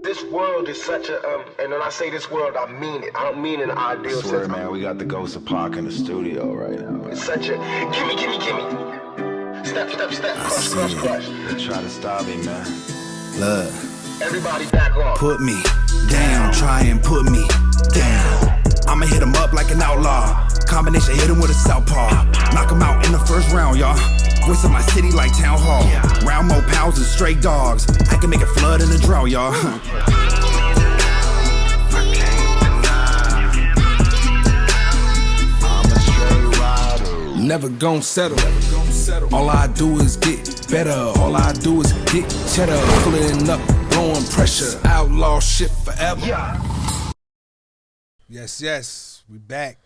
This world is such a, and when I say this world, I mean it. I don't mean in an ideal sense. I swear, man, we got the ghost of Pac in the studio right now. It's such a, gimme. Step, crush. They try to stop me, man. Look. Everybody back off. Put me down, try and put me down. I'ma hit him up like an outlaw. Combination, hit him with a southpaw. Knock him out in the first round, y'all. Voice of my city like town hall. Round more pounds than stray dogs. I can make it flood in a drought, y'all. Never gon' settle. All I do is get better. All I do is get cheddar. Pulling up, blowing pressure. Outlaw shit forever. Yes, we back.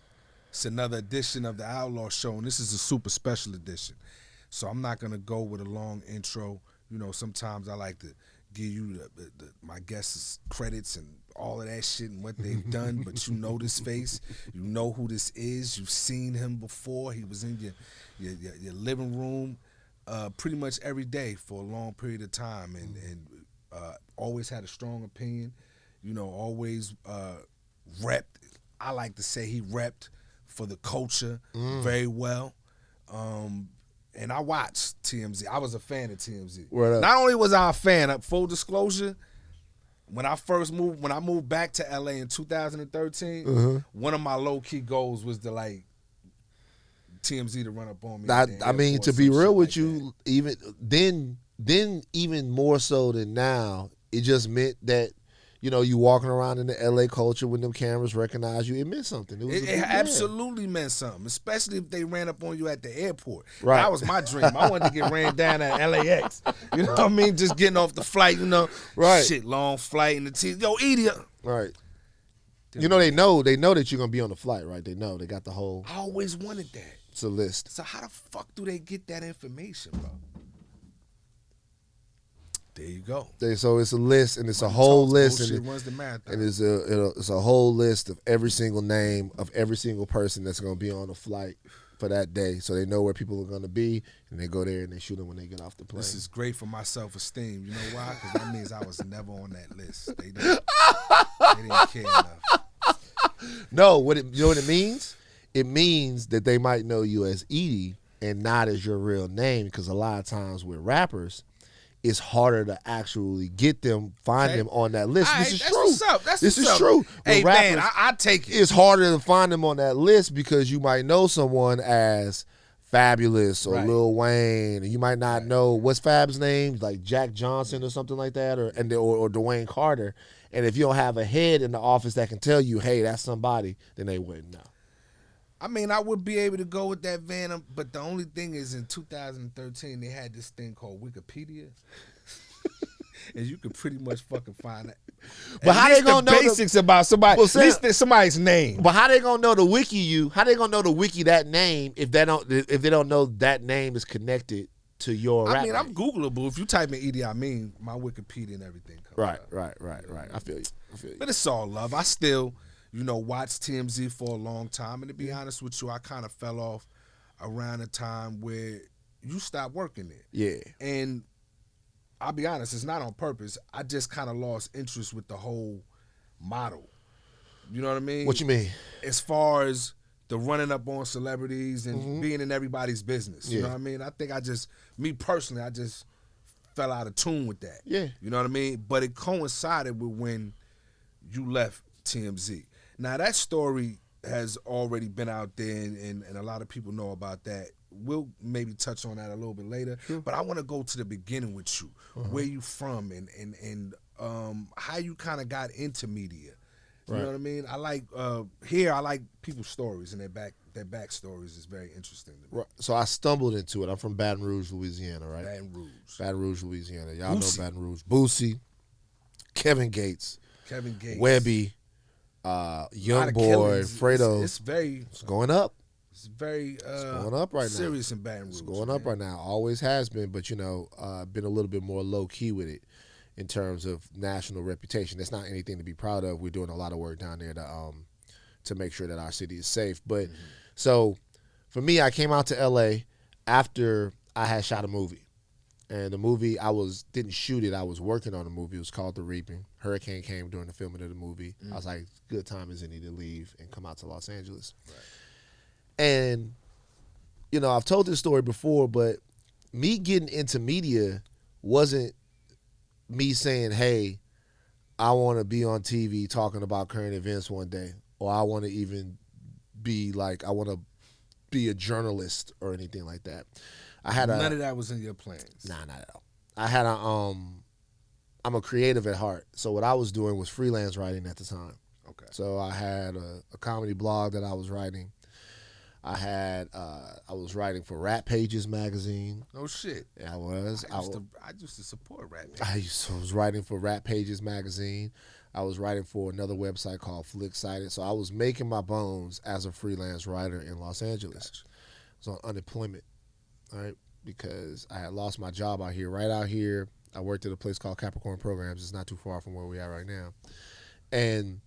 It's another edition of the Outlaw Show, and this is a super special edition. So I'm not gonna go with a long intro. You know, sometimes I like to give you my guests' credits and all of that shit and what they've done, but you know this face, you know who this is, you've seen him before. He was in your living room pretty much every day for a long period of time, and always had a strong opinion. You know, always repped. I like to say he repped for the culture very well. And I watched TMZ. I was a fan of TMZ. Not only was I a fan, full disclosure, when I moved back to LA in 2013, one of my low-key goals was to like TMZ to run up on me. I mean, to be real with you, even then even more so than now, it just meant that, you know, you walking around in the LA culture when them cameras recognize you, it meant something. It absolutely meant something, especially if they ran up on you at the airport. Right. That was my dream. I wanted to get ran down at LAX. You know what I mean? Just getting off the flight, you know. Right. Shit, long flight in the team. Yo, E.D.I. Right. You know, they know that you're going to be on the flight, right? They know. They got the whole. I always wanted that. It's a list. So how the fuck do they get that information, bro? There you go. So it's a list, and it's a whole list, and it's it's a whole list of every single name of every single person that's going to be on the flight for that day, so they know where people are going to be, and they go there and they shoot them when they get off the plane. This is great for my self-esteem. You know why? Because that means I was never on that list. They didn't care enough. No, you know what it means? It means that they might know you as E.D.I and not as your real name, because a lot of times with rappers, it's harder to actually get them, find them on that list. Right, this is that's true. What's up. That's this what's is up. true. Hey, rappers, man, I take it. It's harder to find them on that list because you might know someone as Fabulous or Lil Wayne, and you might not know what's Fab's name, like Jack Johnson or something like that, or Dwayne Carter. And if you don't have a head in the office that can tell you, hey, that's somebody, then they wouldn't know. I mean, I would be able to go with that Van, but the only thing is in 2013, they had this thing called Wikipedia. And you could pretty much fucking find it. But how they gonna know basics about somebody? At least somebody's name. But how they gonna know the wiki? How they gonna know the wiki that name if they don't know that name is connected to your rap name? I'm Googleable. If you type in E.D.I, my Wikipedia and everything comes up. Right. I feel you. But it's all love. I still, watched TMZ for a long time, and to be honest with you, I kind of fell off around the time where you stopped working there. Yeah. And I'll be honest, it's not on purpose. I just kind of lost interest with the whole model. You know what I mean? What you mean? As far as the running up on celebrities and being in everybody's business. You know what I mean? I think me personally, I just fell out of tune with that. Yeah. You know what I mean? But it coincided with when you left TMZ. Now, that story has already been out there, and a lot of people know about that. We'll maybe touch on that a little bit later, but I want to go to the beginning with you. Where you from, and how you kind of got into media. You know what I mean? I like people's stories, and their backstories is very interesting to me. Right. So I stumbled into it. I'm from Baton Rouge, Louisiana, right? Baton Rouge, Louisiana. Y'all know Baton Rouge. Boosie, Kevin Gates, Webby, Young Boy, Fredo. It's going up. It's very going up right now. Serious in Baton Rouge. It's going up right now. Always has been, but been a little bit more low key with it in terms of national reputation. That's not anything to be proud of. We're doing a lot of work down there to make sure that our city is safe. But so for me, I came out to LA after I had shot a movie. And the movie, didn't shoot it. I was working on the movie. It was called The Reaping. Hurricane came during the filming of the movie. I was like, good time as any to leave and come out to Los Angeles. Right. And, you know, I've told this story before, but me getting into media wasn't me saying, hey, I want to be on TV talking about current events one day, or I want to even be like, I want to be a journalist or anything like that. None of that was in your plans. Nah, not at all. I'm a creative at heart. So what I was doing was freelance writing at the time. Okay. So I had a comedy blog that I was writing. I was writing for Rap Pages magazine. Oh shit. Yeah, I was. I used to support Rap Pages. I was writing for Rap Pages magazine. I was writing for another website called Flicksided. So I was making my bones as a freelance writer in Los Angeles. Gotcha. I was on unemployment, right? Because I had lost my job out here. Right out here, I worked at a place called Capricorn Programs. It's not too far from where we are right now. And,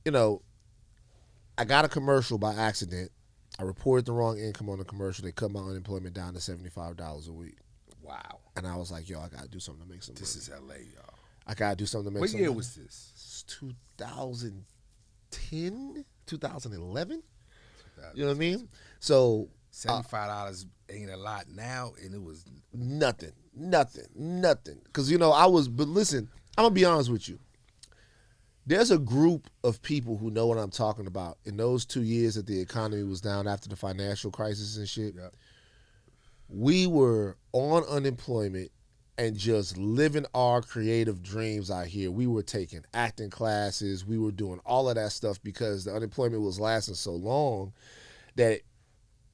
you know, I got a commercial by accident. I reported the wrong income on the commercial. They cut my unemployment down to $75 a week. Wow. And I was like, yo, I got to do something to make some money. This is L.A., y'all. I got to do something to make some money. What year was this? It's 2010, 2011. You know what I mean? So $75 ain't a lot now, and it was nothing. Because, you know, but listen, I'm going to be honest with you. There's a group of people who know what I'm talking about. In those 2 years that the economy was down after the financial crisis and shit, yep. We were on unemployment and just living our creative dreams out here. We were taking acting classes. We were doing all of that stuff because the unemployment was lasting so long that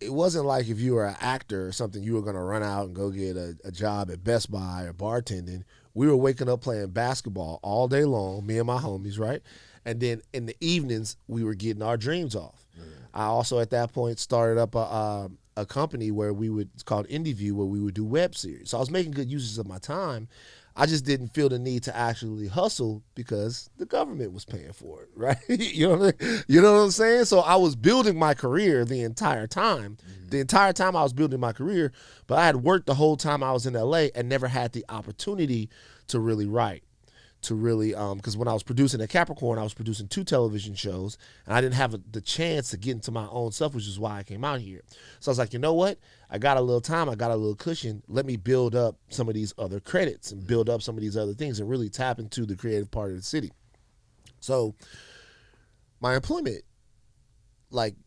it wasn't like if you were an actor or something, you were going to run out and go get a job at Best Buy or bartending. We were waking up playing basketball all day long, me and my homies, right? And then in the evenings, we were getting our dreams off. Mm. I also, at that point, started up a company where it's called IndieView, where we would do web series. So I was making good uses of my time. I just didn't feel the need to actually hustle because the government was paying for it, right? You know what I'm saying? So I was building my career the entire time. Mm-hmm. The entire time I was building my career, but I had worked the whole time I was in LA and never had the opportunity to really write. Because when I was producing at Capricorn, I was producing 2 television shows, and I didn't have the chance to get into my own stuff, which is why I came out here. So I was like, you know what? I got a little time. I got a little cushion. Let me build up some of these other credits and build up some of these other things and really tap into the creative part of the city. So my employment,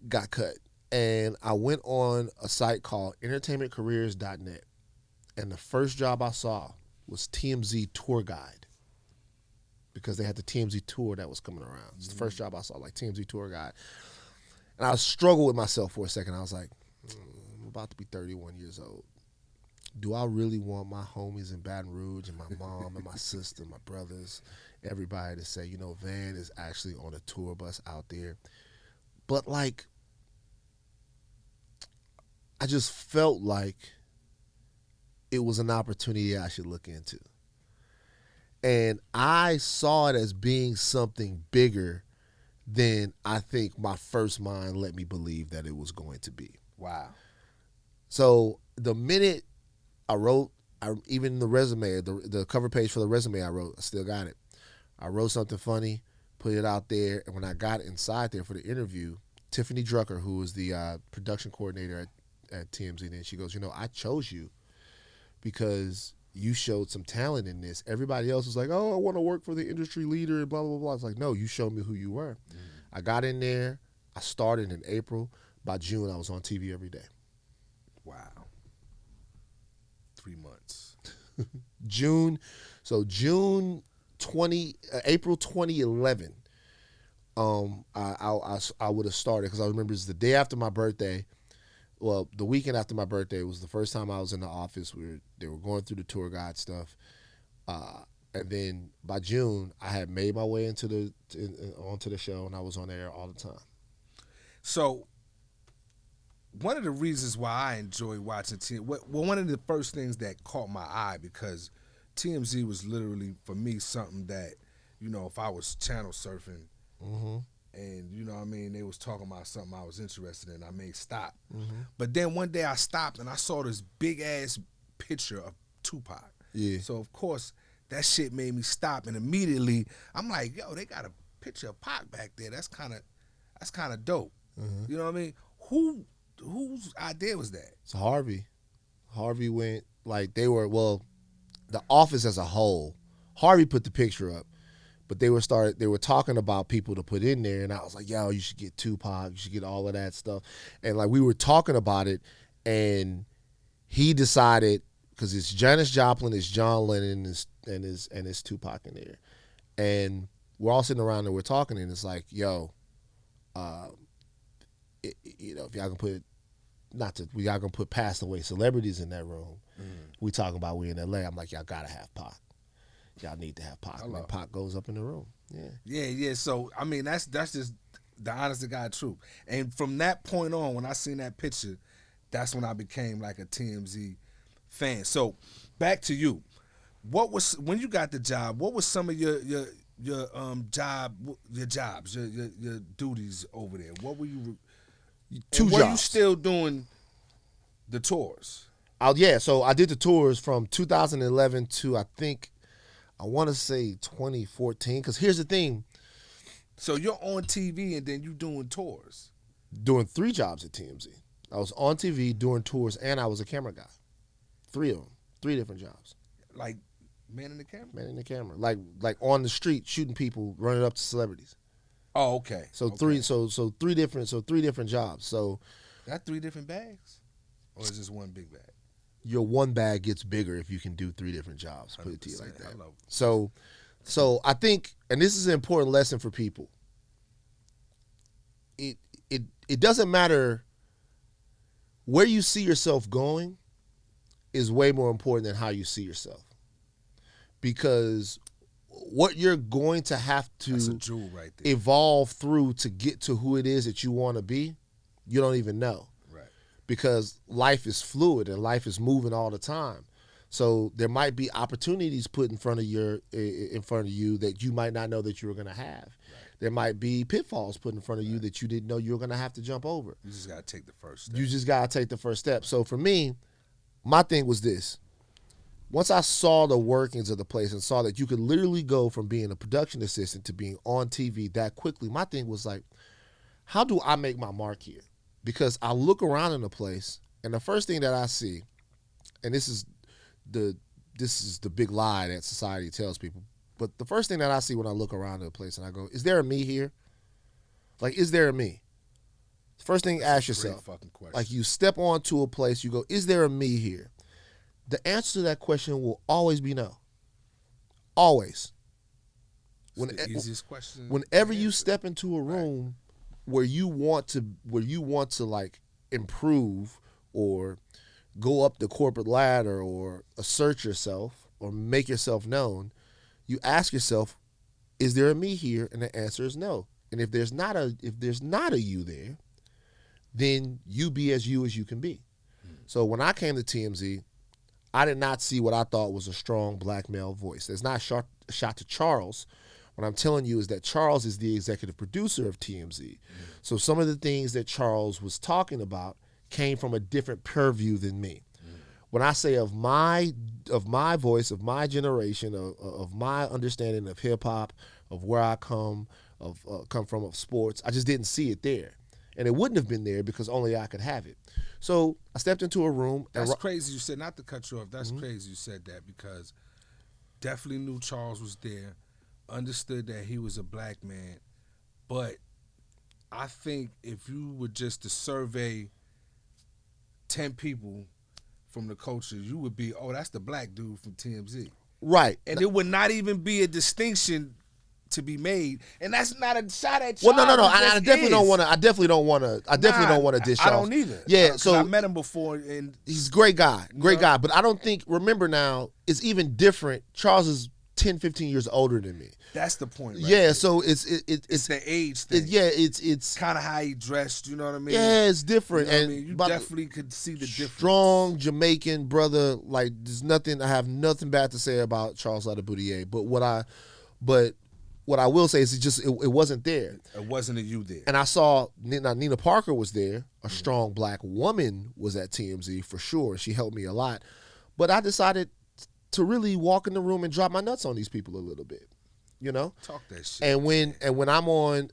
got cut, and I went on a site called entertainmentcareers.net, and the first job I saw was TMZ tour guide. Because they had the TMZ tour that was coming around. It's the first job I saw, TMZ tour guide. And I struggled with myself for a second. I was like, I'm about to be 31 years old. Do I really want my homies in Baton Rouge and my mom and my sister, my brothers, everybody to say, you know, Van is actually on a tour bus out there? But, I just felt like it was an opportunity I should look into. And I saw it as being something bigger than I think my first mind let me believe that it was going to be. Wow. So the minute I wrote, even the resume, the cover page for the resume I wrote, I still got it. I wrote something funny, put it out there, and when I got inside there for the interview, Tiffany Drucker, who was the production coordinator at TMZ, then she goes, you know, I chose you because you showed some talent in this. Everybody else was like, oh, I want to work for the industry leader and blah, blah, blah. It's like, no, you showed me who you were. Mm. I got in there. I started in April. By June, I was on TV every day. Wow. 3 months. April 2011, I would have started because I remember it was the day after my birthday. Well, the weekend after my birthday was the first time I was in the office. They were going through the tour guide stuff, and then by June, I had made my way onto the show, and I was on air all the time. So, one of the reasons why I enjoy watching one of the first things that caught my eye, because TMZ was literally for me something that, you know, if I was channel surfing. Mm-hmm. And, you know what I mean, they was talking about something I was interested in, I may stop. Mm-hmm. But then one day I stopped and I saw this big-ass picture of Tupac. Yeah. So of course that shit made me stop, and immediately I'm like, yo, they got a picture of Pac back there. That's kind of dope. Mm-hmm. You know what I mean? Whose idea was that? It's Harvey. Harvey went, like, they were, well, the office as a whole, Harvey put the picture up, but they were talking about people to put in there, and I was like, yo, you should get Tupac, you should get all of that stuff. And like we were talking about it, and he decided, because it's Janis Joplin, it's John Lennon, and it's Tupac in there. And we're all sitting around and we're talking, and it's like, yo, if y'all can put, y'all gonna put passed away celebrities in that room. We talking about we in LA. I'm like, y'all gotta have Pac. Y'all need to have Pac. And then Pac goes up in the room. Yeah. So I mean, that's just the honest to God truth. And from that point on, when I seen that picture, that's when I became like a TMZ fan. So back to you. What was, when you got the job, what was some of your jobs, your duties over there? What were you? Two were jobs. you still doing the tours? So I did the tours from 2011 to, I want to say 2014. Because here's the thing. So you're on TV and then you doing tours? Doing 3 jobs at TMZ. I was on TV doing tours, and I was a camera guy. 3 of them. 3 different jobs. Like man in the camera? Man in the camera. Like on the street, shooting people, running up to celebrities. Oh, okay. So okay. three different jobs. So that 3 different bags? Or is this one big bag? Your one bag gets bigger if you can do 3 different jobs. Put it to you like that. Hello. So I think, and this is an important lesson for people. It doesn't matter where you see yourself going is way more important than how you see yourself. Because what you're going to have to That's a jewel right there. Evolve through to get to who it is that you want to be, you don't even know. Right. Because life is fluid and life is moving all the time. So there might be opportunities put in front of you that you might not know that you were going to have. Right. There might be pitfalls put in front of you that you didn't know you were going to have to jump over. You just got to take the first step. You just got to take the first step. So for me, my thing was this. Once I saw the workings of the place and saw that you could literally go from being a production assistant to being on TV that quickly, my thing was like, how do I make my mark here? Because I look around in the place, and the first thing that I see, and this is the big lie that society tells people, but the first thing that I see when I look around in the place and I go, is there a me here? Like, is there a me? First thing, ask yourself. Like, you step onto a place, you go, is there a me here? The answer to that question will always be no. Always. It's the easiest question. Whenever you step into a room where you want to like improve or go up the corporate ladder or assert yourself or make yourself known, you ask yourself, is there a me here? And the answer is no. And if there's not a you there, then you be as you can be. So when I came to TMZ, I did not see what I thought was a strong black male voice. There's not a shot to Charles. What I'm telling you is that Charles is the executive producer of TMZ. So some of the things that Charles was talking about came from a different purview than me. When I say of my voice, of my generation, of my understanding of hip hop, of where I come from, of sports, I just didn't see it there. And it wouldn't have been there because only I could have it. So I stepped into a room. That's crazy you said, not to cut you off, that's crazy you said that, because definitely knew Charles was there, understood that he was a black man, but I think if you were just to survey 10 people from the culture, you would be, oh, that's the black dude from TMZ. Right. And it would not even be a distinction to be made, and that's not a shot at Charles. Well, no. I definitely don't want to. I definitely don't want to dish Charles. I don't either. Yeah, so I met him before, and he's a great guy, guy. But I don't think. Remember now, it's even different. Charles is 10, 15 years older than me. That's the point. Right yeah, there. So it's the age thing. It's kind of how he dressed. You know what I mean? Yeah, it's different. You know and I mean? You definitely could see the difference. Strong Jamaican brother. Like, there's nothing. I have nothing bad to say about Charles Ladaboudier. But what I will say is it wasn't there. It wasn't a you there. And I saw Nina Parker was there. A strong black woman was at TMZ for sure. She helped me a lot. But I decided to really walk in the room and drop my nuts on these people a little bit, you know. Talk that shit. And when I'm on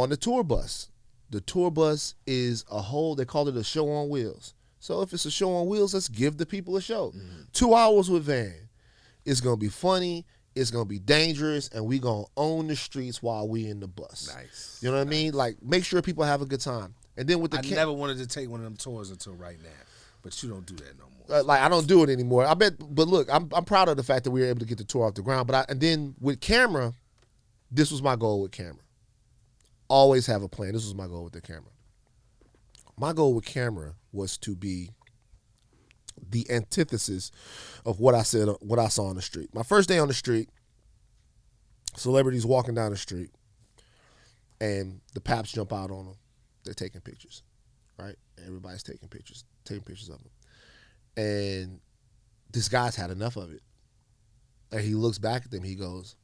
the tour bus is a whole. They call it a show on wheels. So if it's a show on wheels, let's give the people a show. 2 hours with Van. It's gonna be funny. It's gonna be dangerous, and we gonna own the streets while we in the bus. Nice. You know what I mean? Like, make sure people have a good time. And then with the I never wanted to take one of them tours until right now, but you don't do that no more. like I don't do it anymore. I bet, but look, I'm proud of the fact that we were able to get the tour off the ground. And then with camera, this was my goal with camera. Always have a plan. This was my goal with the camera. My goal with camera was to be the antithesis of what I saw on the street. My first day on the street, celebrities walking down the street, and the paps jump out on them. They're taking pictures, right? Everybody's taking pictures of them. And this guy's had enough of it. And he looks back at them, he goes,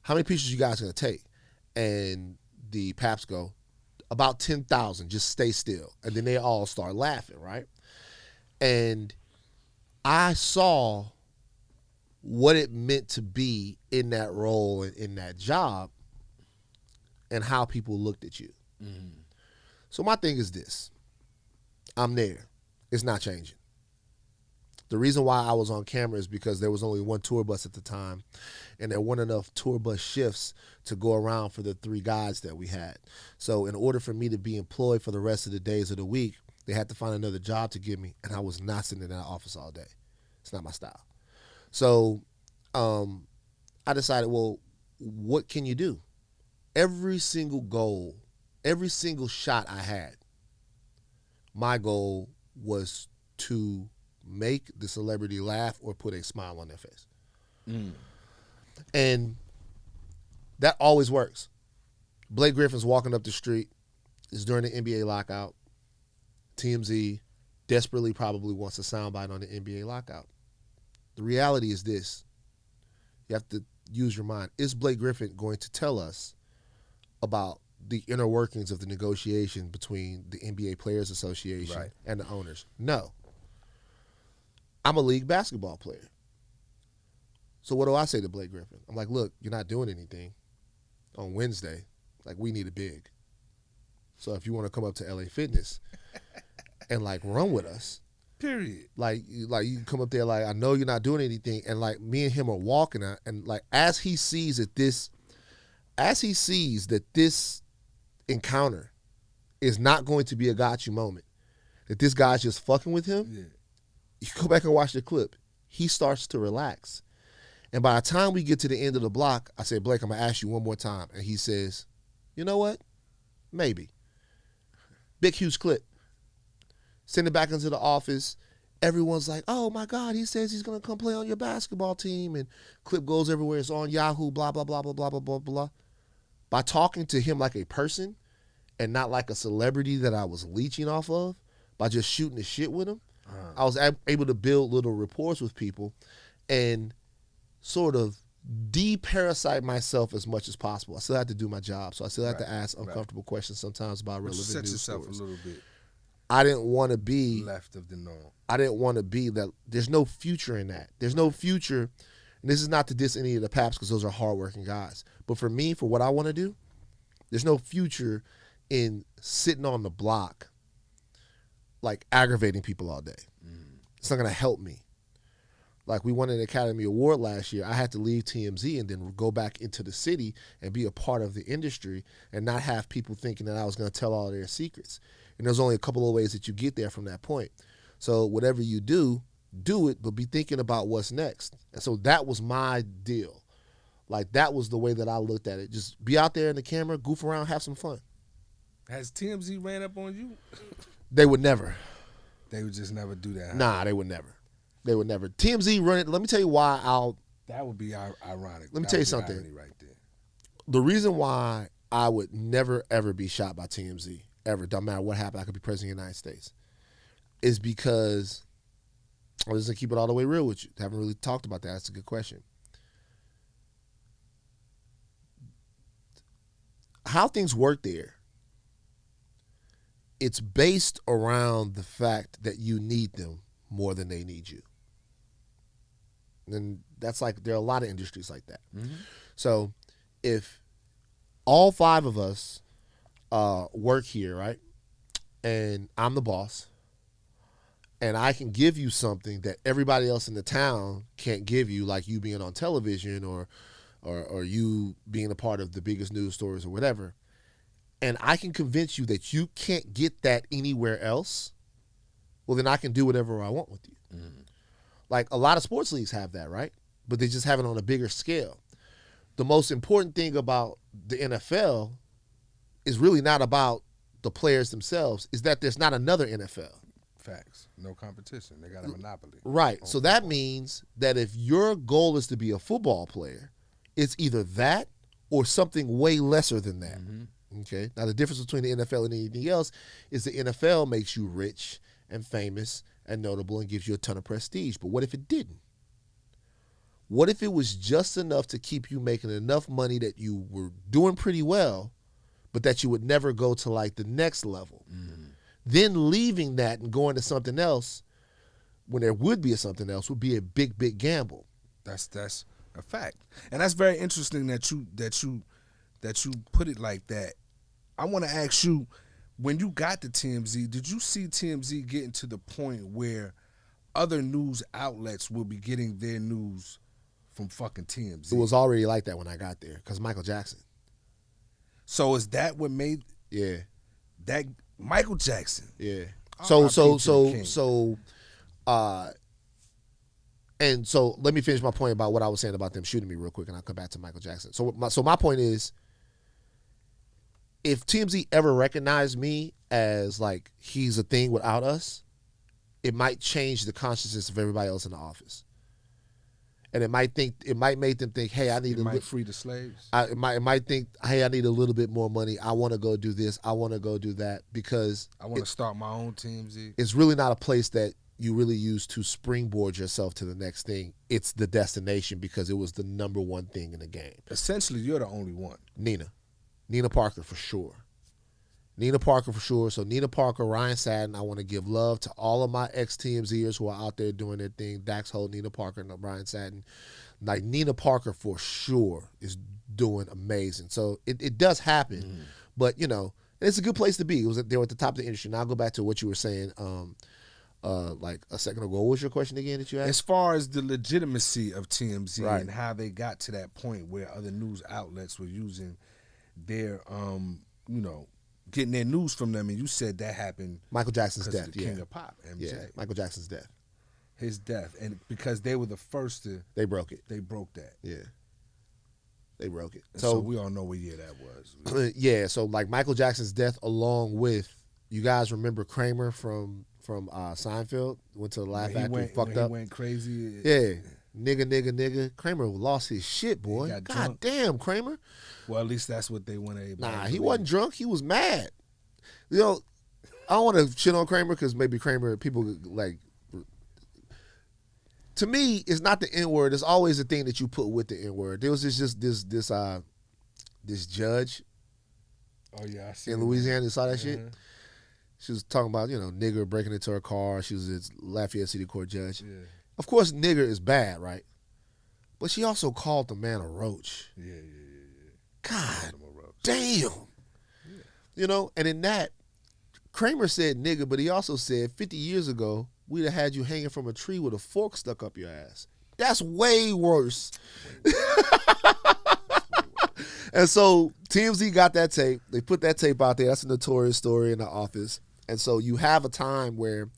how many pictures you guys gonna take? And the paps go, about 10,000, just stay still. And then they all start laughing, right? And I saw what it meant to be in that role and in that job and how people looked at you. Mm-hmm. So my thing is this. I'm there. It's not changing. The reason why I was on camera is because there was only one tour bus at the time, and there weren't enough tour bus shifts to go around for the 3 guys that we had. So in order for me to be employed for the rest of the days of the week, they had to find another job to give me, and I was not sitting in that office all day. It's not my style. So I decided, well, what can you do? Every single goal, every single shot I had, my goal was to make the celebrity laugh or put a smile on their face. And that always works. Blake Griffin's walking up the street. It's during the NBA lockout. TMZ desperately probably wants a soundbite on the NBA lockout. The reality is this. You have to use your mind. Is Blake Griffin going to tell us about the inner workings of the negotiation between the NBA Players Association and the owners? No. I'm a league basketball player. So what do I say to Blake Griffin? I'm like, look, you're not doing anything on Wednesday. Like, we need a big. So if you want to come up to LA Fitness and like run with us, period. Like you can come up there. Like, I know you're not doing anything, and like me and him are walking, and like as he sees that this encounter is not going to be a got you moment, that this guy's just fucking with him. You go back and watch the clip. He starts to relax. And by the time we get to the end of the block, I say, Blake, I'm going to ask you one more time. And he says, you know what? Maybe. Big, huge clip. Send it back into the office. Everyone's like, oh, my God, he says he's going to come play on your basketball team. And clip goes everywhere. It's on Yahoo, blah, blah, blah, blah, blah, blah, blah, blah. By talking to him like a person and not like a celebrity that I was leeching off of, by just shooting the shit with him, I was able to build little rapports with people and sort of de-parasite myself as much as possible. I still have to do my job, so I still have to ask uncomfortable questions sometimes about relevant set news yourself stories. a little bit I didn't want to be left of the norm. I didn't want to be that. There's no future in that. There's no future, and this is not to diss any of the Paps because those are hardworking guys. But for me, for what I want to do, there's no future in sitting on the block like aggravating people all day. It's not going to help me. Like, we won an Academy Award last year. I had to leave TMZ and then go back into the city and be a part of the industry and not have people thinking that I was going to tell all their secrets. And there's only a couple of ways that you get there from that point. So whatever you do it, but be thinking about what's next. And so that was my deal. Like, that was the way that I looked at it. Just be out there in the camera, goof around, have some fun. Has TMZ ran up on you? They would never. They would just never do that. Nah, they would never. They would never. TMZ run it. Let me tell you why That would be ironic. Let me tell you something. Right there. The reason why I would never, ever be shot by TMZ, ever, don't matter what happened, I could be president of the United States, is because, I'm just going to keep it all the way real with you. Haven't really talked about that. That's a good question. How things work there, it's based around the fact that you need them more than they need you. And that's like, there are a lot of industries like that. Mm-hmm. So if all 5 of us work here, right, and I'm the boss, and I can give you something that everybody else in the town can't give you, like you being on television or you being a part of the biggest news stories or whatever, and I can convince you that you can't get that anywhere else, well, then I can do whatever I want with you. Mm-hmm. Like a lot of sports leagues have that, right? But they just have it on a bigger scale. The most important thing about the NFL is really not about the players themselves, is that there's not another NFL. Facts. No competition. They got a monopoly. Right. So that means that if your goal is to be a football player, it's either that or something way lesser than that. Mm-hmm. Okay. Now the difference between the NFL and anything else is the NFL makes you rich and famous and notable and gives you a ton of prestige. But what if it didn't? What if it was just enough to keep you making enough money that you were doing pretty well, but that you would never go to like the next level? Mm-hmm. Then leaving that and going to something else, when there would be a something else, would be a big, big gamble. That's a fact, and that's very interesting that you put it like that. I want to ask you, when you got to TMZ, did you see TMZ getting to the point where other news outlets will be getting their news from fucking TMZ? It was already like that when I got there, because Michael Jackson. So is that what made? Yeah. That Michael Jackson. Yeah. So let me finish my point about what I was saying about them shooting me real quick, and I'll come back to Michael Jackson. So my point is, if TMZ ever recognized me as like he's a thing without us, it might change the consciousness of everybody else in the office. And it might make them think, hey, I need free the slaves. It might think, hey, I need a little bit more money. I want to go do this. I want to go do that, because I want to start my own TMZ. It's really not a place that you really use to springboard yourself to the next thing. It's the destination, because it was the number one thing in the game. Essentially, you're the only one. Nina Parker for sure. So Nina Parker, Ryan Satin, I want to give love to all of my ex-TMZers who are out there doing their thing. Dax Holt, Nina Parker, and Ryan Satin. Like, Nina Parker for sure is doing amazing. So it does happen. But, you know, it's a good place to be. It was they were at the top of the industry. Now I'll go back to what you were saying like a second ago. What was your question again that you asked? As far as the legitimacy of TMZ, right, and how they got to that point where other news outlets were using their, getting their news from them, and you said that happened. Michael Jackson's death, the King of Pop, MJ. Yeah, Michael Jackson's death. His death, and because they were the first to. They broke it. They broke that. Yeah. They broke it. So we all know what year that was. Yeah, so like Michael Jackson's death, along with, you guys remember Kramer from Seinfeld? Went to the Laugh Factory, fucked up. He went crazy. Yeah. Nigga. Kramer lost his shit, boy. God damn, Kramer. Well, at least that's what they want to. Nah, he wasn't drunk. He was mad. You know, I don't want to shit on Kramer, because maybe Kramer, people like. To me, it's not the N-word. It's always the thing that you put with the N-word. There was this judge. Oh yeah, I see. In Louisiana, you saw that shit. She was talking about, nigger breaking into her car. She was a Lafayette City Court judge. Yeah. Of course, nigger is bad, right? But she also called the man a roach. Yeah. God damn. Yeah. And in that, Kramer said nigger, but he also said 50 years ago, we'd have had you hanging from a tree with a fork stuck up your ass. That's way worse. And so TMZ got that tape. They put that tape out there. That's a notorious story in the office. And so you have a time where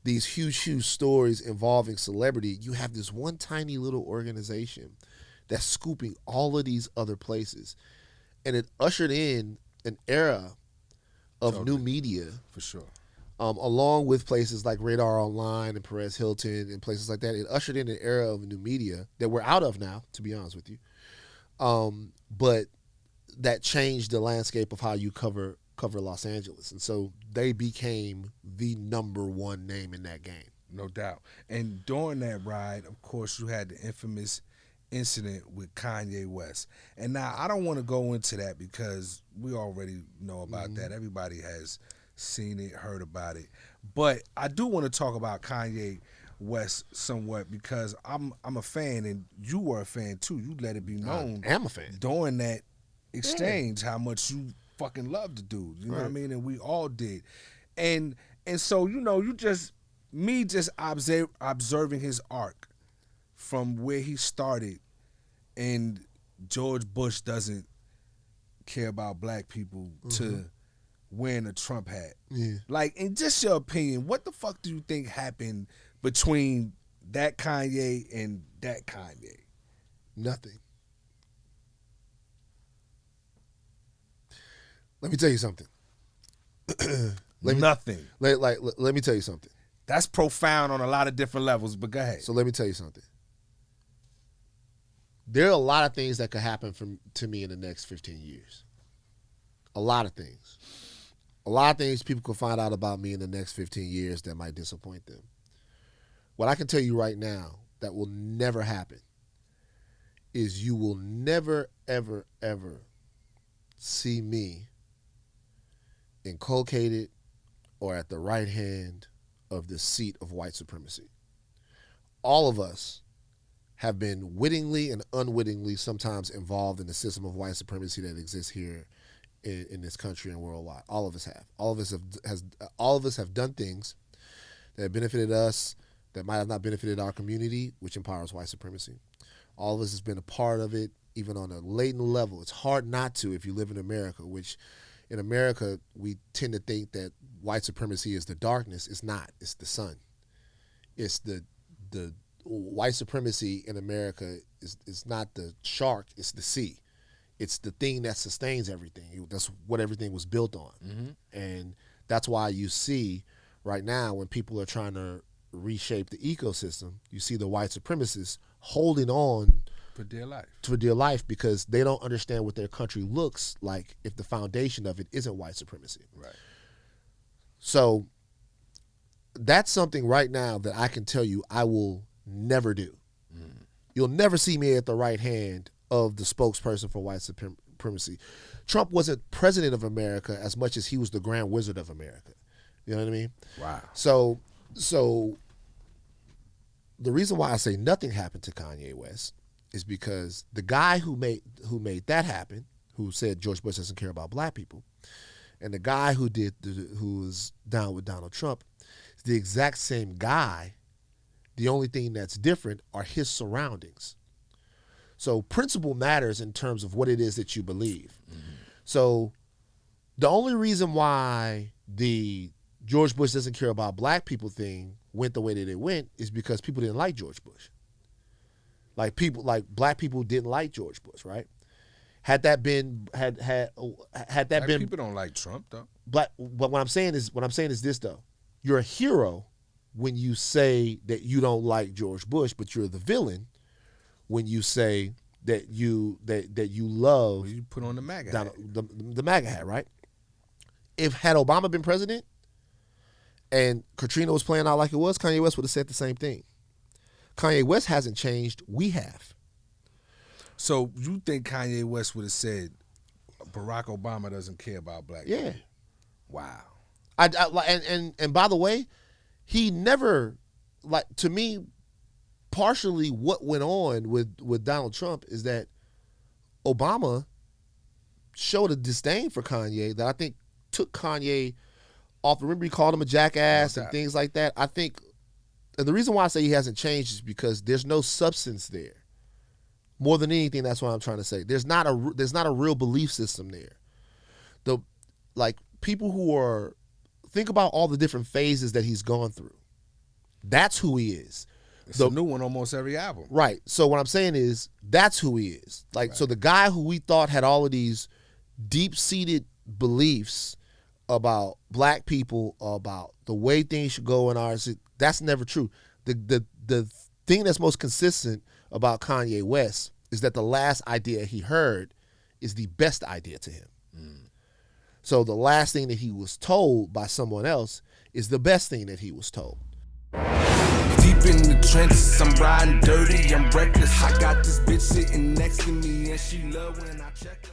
these huge stories involving celebrity, you have this one tiny little organization that's scooping all of these other places. And it ushered in an era of new media. For sure. Along with places like Radar Online and Perez Hilton and places like that. It ushered in an era of new media that we're out of now, to be honest with you. But that changed the landscape of how you cover Los Angeles. And so they became the number one name in that game. No doubt. And during that ride, of course, you had the infamous incident with Kanye West. And now I don't want to go into that, because we already know about that. Everybody has seen it, heard about it. But I do want to talk about Kanye West somewhat because I'm a fan, and you were a fan too. You let it be known. I am a fan. During that exchange, how much you fucking loved the dude. You know what I mean? And we all did. And so, you just observing his arc from where he started, and George Bush doesn't care about black people to wearing a Trump hat. Yeah. Like, in just your opinion, what the fuck do you think happened between that Kanye and that Kanye? Nothing. Let me tell you something. Nothing. Let me tell you something. That's profound on a lot of different levels, but go ahead. So let me tell you something. There are a lot of things that could happen to me in the next 15 years. A lot of things. A lot of things people could find out about me in the next 15 years that might disappoint them. What I can tell you right now that will never happen is you will never, ever, ever see me inculcated or at the right hand of the seat of white supremacy. All of us have been wittingly and unwittingly sometimes involved in the system of white supremacy that exists here in this country and worldwide. All of us have. All of us have done things that have benefited us that might have not benefited our community, which empowers white supremacy. All of us has been a part of it, even on a latent level. It's hard not to if you live in America, which in America we tend to think that white supremacy is the darkness. It's not. It's the sun. It's the white supremacy in America is not the shark. It's the sea. It's the thing that sustains everything. That's what everything was built on. And that's why you see right now when people are trying to reshape the ecosystem, you see the white supremacists holding on for dear life. For dear life, because they don't understand what their country looks like if the foundation of it isn't white supremacy. Right. So that's something right now that I can tell you I will never do. You'll never see me at the right hand of the spokesperson for white supremacy. Trump wasn't president of America as much as he was the Grand Wizard of America. You know what I mean? Wow. So the reason why I say nothing happened to Kanye West is because the guy who made that happen, who said George Bush doesn't care about black people, and the guy who was down with Donald Trump, is the exact same guy. The only thing that's different are his surroundings. So principle matters in terms of what it is that you believe. So the only reason why the George Bush doesn't care about black people thing went the way that it went is because people didn't like George Bush. Like black people didn't like George Bush, right? Had that been black people don't like Trump though. But what I'm saying is this though. You're a hero when you say that you don't like George Bush, but you're the villain when you say that you love. Well, you put on the MAGA hat. The MAGA hat, right? Had Obama been president and Katrina was playing out like it was, Kanye West would have said the same thing. Kanye West hasn't changed. We have. So you think Kanye West would have said Barack Obama doesn't care about black people? Yeah. Wow. And by the way, he never, like, to me, partially what went on with Donald Trump is that Obama showed a disdain for Kanye that I think took Kanye off. Remember he called him a jackass and things like that. I think, and the reason why I say he hasn't changed is because there's no substance there. More than anything, that's what I'm trying to say. There's not a real belief system there. People who are, think about all the different phases that he's gone through. That's who he is. It's a new one almost every album. Right. So what I'm saying is that's who he is. Right. So the guy who we thought had all of these deep-seated beliefs about black people, about the way things should go in ours, that's never true. The thing that's most consistent about Kanye West is that the last idea he heard is the best idea to him. So the last thing that he was told by someone else is the best thing that he was told. Deep in the trenches, I'm riding dirty, I'm reckless. I got this bitch sitting next to me and she love when I check her.